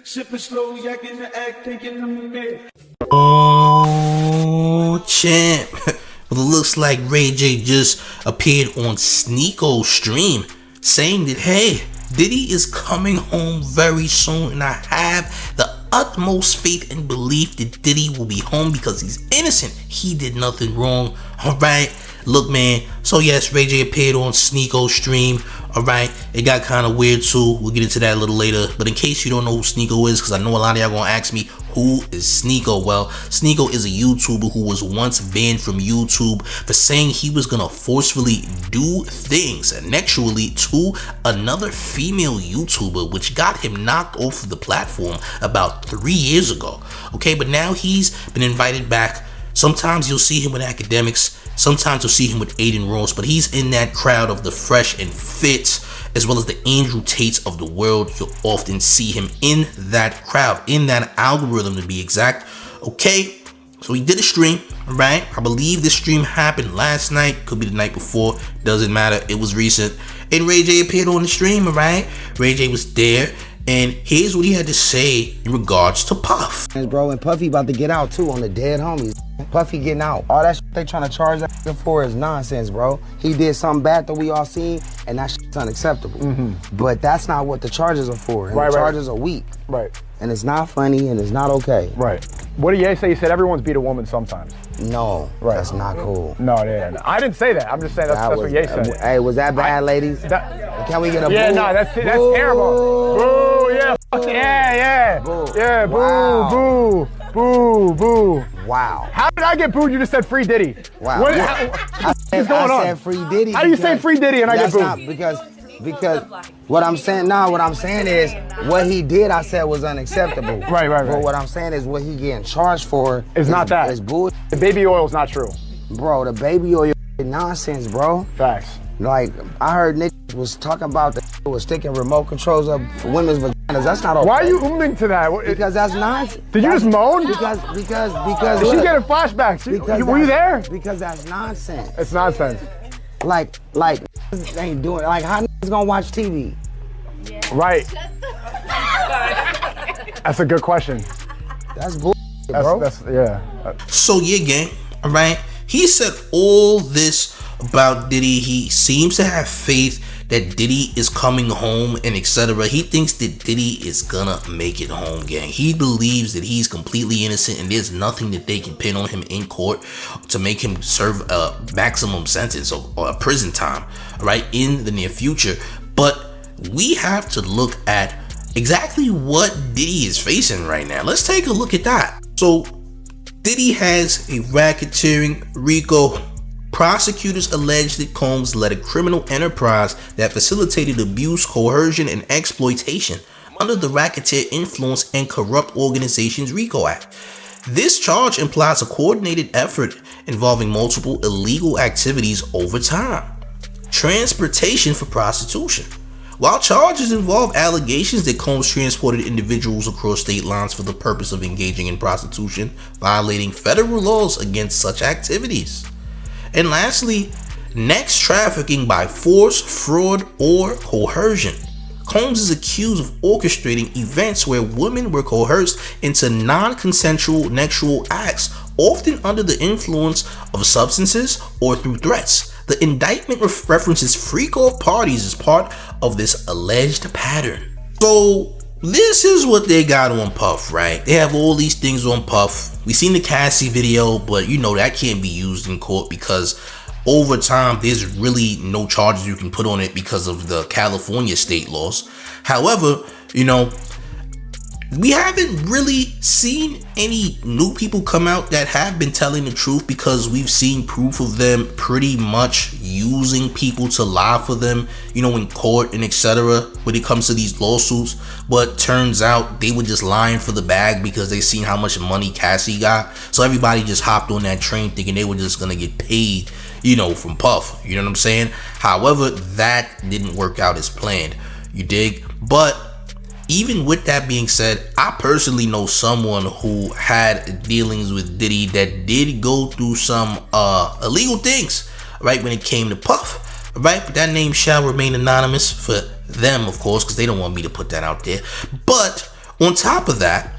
Sipping slow, yakking the act, thinking I'm a man. Oh, champ. Well, it looks like Ray J just appeared on Sneako'S stream saying that, hey, Diddy is coming home very soon, and I have the utmost faith and belief that Diddy will be home because he's innocent. He did nothing wrong. Alright, look, man. So yes, Ray J appeared on Sneako'S stream. Alright, it got kind of weird too. We'll get into that a little later. But in case you don't know who Sneako is, because I know a lot of y'all gonna ask me, who is Sneako? Well, Sneako is a YouTuber who was once banned from YouTube for saying he was gonna forcefully do things sexually to another female YouTuber, which got him knocked off of the platform about 3 years ago. Okay, but now he's been invited back. Sometimes you'll see him with Akademiks, sometimes you'll see him with Aiden Ross, but he's in that crowd of the fresh and fit, as well as the Andrew Tates of the world. You'll often see him in that crowd, in that algorithm to be exact. Okay, so he did a stream, right? I believe this stream happened last night, could be the night before, doesn't matter, it was recent. And Ray J appeared on the stream, right? Ray J was there, and here's what he had to say in regards to Puff. Bro, and Puffy about to get out too on the dead homies. Puffy getting out. All that shit they trying to charge that for is nonsense, bro. He did something bad that we all seen, and that shit's unacceptable. But that's not what the charges are for. And the charges are weak. Right. And it's not funny, and it's not okay. Right. What did Ye say? He said everyone's beat a woman sometimes. No, that's not cool. No, yeah. I didn't say that. I'm just saying that's what Ye said. Hey, was that bad, ladies? Can we get a boo? Yeah, no, that's terrible. Boo, yeah, yeah. Boo. Yeah, boo, Wow. boo, boo, boo. Wow. How did I get booed? You just said free Diddy. Wow. What is going on? I said free Diddy. How do you say free Diddy and I get booed? Not because what I'm saying is what he did I said was unacceptable. Right. But what I'm saying is what he getting charged for is not that. It's bullshit. The baby oil's not true. Bro, the baby oil is nonsense, bro. Facts. Like, I heard Nick was talking about was sticking remote controls up for women's vaginas. That's not okay. Why are you ooming to that? Because that's nonsense. Did you just moan? Because She's getting flashbacks. Were you there? Because that's nonsense. It's nonsense. Like ain't doing like how niggas gonna watch TV? Right. That's a good question. That's bullshit, bro. Yeah. So yeah, gang, all right. He said all this about Diddy. He seems to have faith that Diddy is coming home and etc. He thinks that Diddy is gonna make it home, gang. He believes that he's completely innocent and there's nothing that they can pin on him in court to make him serve a maximum sentence or a prison time, right, in the near future. But we have to look at exactly what Diddy is facing right now. Let's take a look at that. So Diddy has a racketeering RICO. Prosecutors allege that Combs led a criminal enterprise that facilitated abuse, coercion, and exploitation under the Racketeer Influence and Corrupt Organizations RICO Act. This charge implies a coordinated effort involving multiple illegal activities over time. Transportation for prostitution. While charges involve allegations that Combs transported individuals across state lines for the purpose of engaging in prostitution, violating federal laws against such activities. And lastly, next trafficking by force, fraud, or coercion. Combs is accused of orchestrating events where women were coerced into non-consensual sexual acts, often under the influence of substances or through threats. The indictment references freak-off parties as part of this alleged pattern. So this is what they got on Puff, right? They have all these things on Puff. We seen the Cassie video, but you know that can't be used in court because over time there's really no charges you can put on it because of the California state laws. However, you know, we haven't really seen any new people come out that have been telling the truth because we've seen proof of them pretty much using people to lie for them, you know, in court and etc. when it comes to these lawsuits. But turns out they were just lying for the bag because they seen how much money Cassie got. So everybody just hopped on that train thinking they were just gonna get paid, you know, from Puff. You know what I'm saying? However, that didn't work out as planned. You dig? But even with that being said, I personally know someone who had dealings with Diddy that did go through some illegal things, right, when it came to Puff, right? But that name shall remain anonymous for them, of course, because they don't want me to put that out there. But On top of that,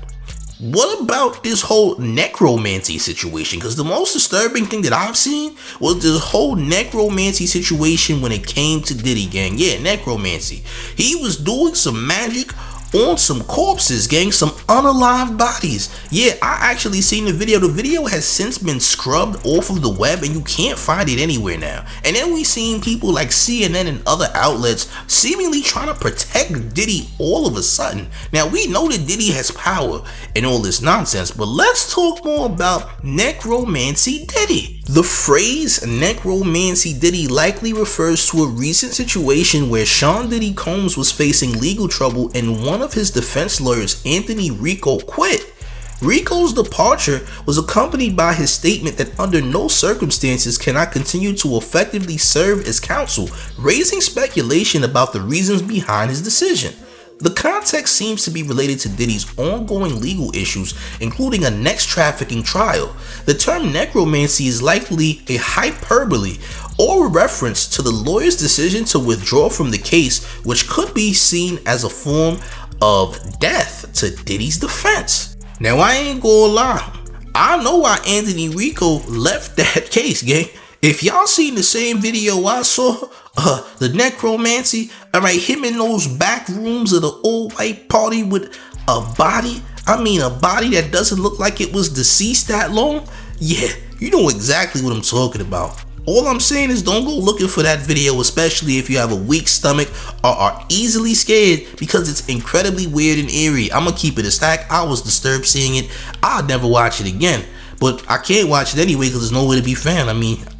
what about this whole necromancy situation? Because the most disturbing thing that I've seen was this whole necromancy situation when it came to Diddy, gang. Yeah, necromancy. He was doing some magic on some corpses, gang, some unalived bodies. Yeah, I actually seen the video. The video has since been scrubbed off of the web and you can't find it anywhere now. And then we seen people like CNN and other outlets seemingly trying to protect Diddy all of a sudden. Now, we know that Diddy has power and all this nonsense, but let's talk more about necromancy Diddy. The phrase necromancy Diddy likely refers to a recent situation where Sean Diddy Combs was facing legal trouble and one of his defense lawyers, Anthony Rico, quit. Rico's departure was accompanied by his statement that under no circumstances can I continue to effectively serve as counsel, raising speculation about the reasons behind his decision. The context seems to be related to Diddy's ongoing legal issues, including a next trafficking trial. The term necromancy is likely a hyperbole or a reference to the lawyer's decision to withdraw from the case, which could be seen as a form of death to Diddy's defense. Now, I ain't gonna lie, I know why Anthony Rico left that case, gang. If y'all seen the same video I saw, the necromancy, alright, him in those back rooms of the old white party with a body, a body that doesn't look like it was deceased that long, yeah, you know exactly what I'm talking about. All I'm saying is don't go looking for that video, especially if you have a weak stomach or are easily scared, because it's incredibly weird and eerie. I'm gonna keep it a stack. I was disturbed seeing it. I'll never watch it again. But I can't watch it anyway because there's nowhere to be found.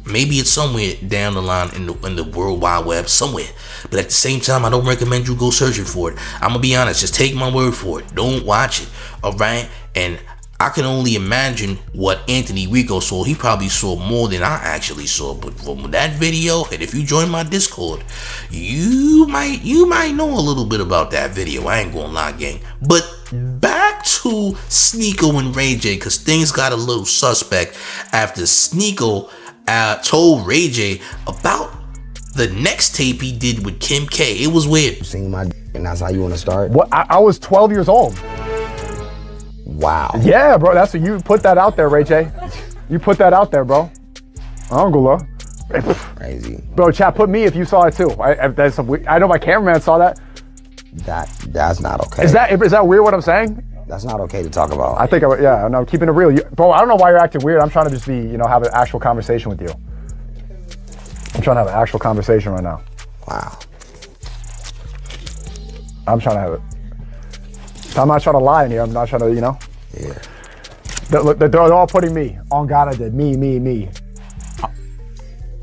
Maybe it's somewhere down the line in the World Wide Web, somewhere. But at the same time, I don't recommend you go searching for it. I'm gonna be honest, just take my word for it. Don't watch it, alright? And I can only imagine what Anthony Rico saw. He probably saw more than I actually saw. But from that video, and if you join my Discord, you might know a little bit about that video. I ain't gonna lie, gang. But back to Sneako and Ray J, because things got a little suspect after Sneako told Ray J about the next tape he did with Kim K. It was weird. You seen my and that's how you want to start? What? I was 12 years old. Wow. Yeah, bro. That's what you put that out there, Ray J. You put that out there, bro. I don't go low. Crazy. Bro, chat, put me if you saw it too. I know my cameraman saw that. That's not okay. Is that weird what I'm saying? That's not okay to talk about. I think, I'm keeping it real. Bro, I don't know why you're acting weird. I'm trying to just be, have an actual conversation with you. I'm trying to have an actual conversation right now. Wow. I'm trying to have it. I'm not trying to lie in here. I'm not trying to, Yeah. They're all putting me on God. I did. Me.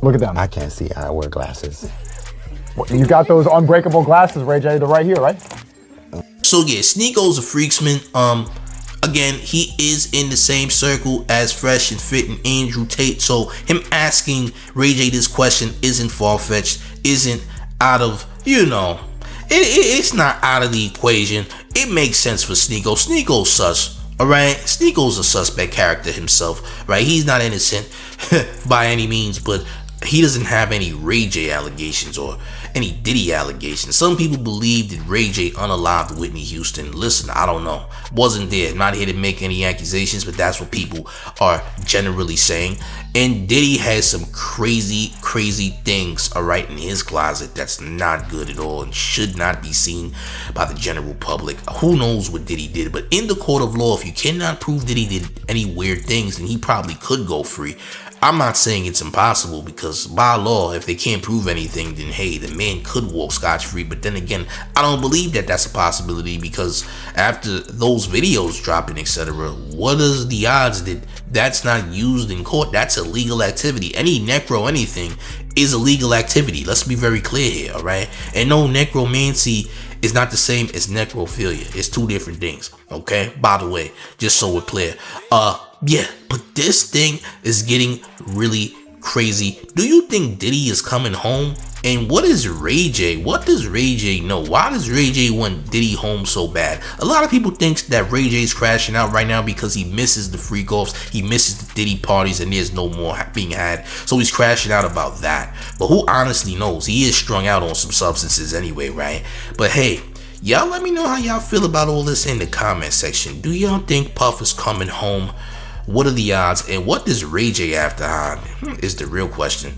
Look at them. I can't see. I wear glasses. You got those unbreakable glasses, Ray J. They're right here, right? So yeah, Sneako'S a freaksman. Again, he is in the same circle as Fresh and Fit and Andrew Tate. So him asking Ray J this question isn't far-fetched, isn't out of, it's not out of the equation. It makes sense for Sneako. Sneako's sus, alright? Sneako's a suspect character himself, right? He's not innocent by any means, but he doesn't have any Ray J allegations or any Diddy allegations. Some people believe that Ray J unalived Whitney Houston. Listen, I don't know. Wasn't there. Not here to make any accusations, but that's what people are generally saying. And Diddy has some crazy things, alright, in his closet that's not good at all and should not be seen by the general public. Who knows what Diddy did? But in the court of law, if you cannot prove Diddy did any weird things, then he probably could go free. I'm not saying it's impossible, because by law, if they can't prove anything, then hey, the man could walk scotch-free. But then again, I don't believe that that's a possibility, because after those videos dropping, etc., what is the odds that that's not used in court? That's illegal activity. Any anything is illegal activity. Let's be very clear here, all right? And no, necromancy is not the same as necrophilia. It's two different things, okay? By the way, just so we're clear. Yeah, but this thing is getting really crazy. Do you think Diddy is coming home? And what is Ray J? What does Ray J know? Why does Ray J want Diddy home so bad? A lot of people think that Ray J's crashing out right now because he misses the freak-offs, he misses the Diddy parties, and there's no more being had. So he's crashing out about that. But who honestly knows? He is strung out on some substances anyway, right? But hey, Y'all let me know how y'all feel about all this in the comment section. Do y'all think Puff is coming home? What are the odds? And what does Ray J have to hide? Is the real question.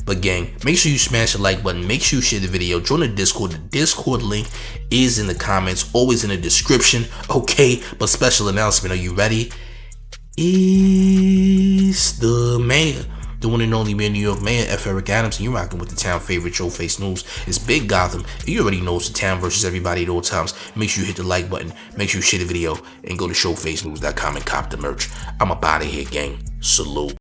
But gang, make sure you smash the like button. Make sure you share the video. Join the Discord. The Discord link is in the comments, always in the description. Okay, but special announcement. Are you ready? It's the mayor, the one and only mayor of New York, Mayor F. Eric Adams, and you're rocking with the town favorite Showface News. It's Big Gotham, and you already know it's the town versus everybody at all times. Make sure you hit the like button. Make sure you share the video, and go to showfacenews.com and cop the merch. I'm up out of here, gang. Salute.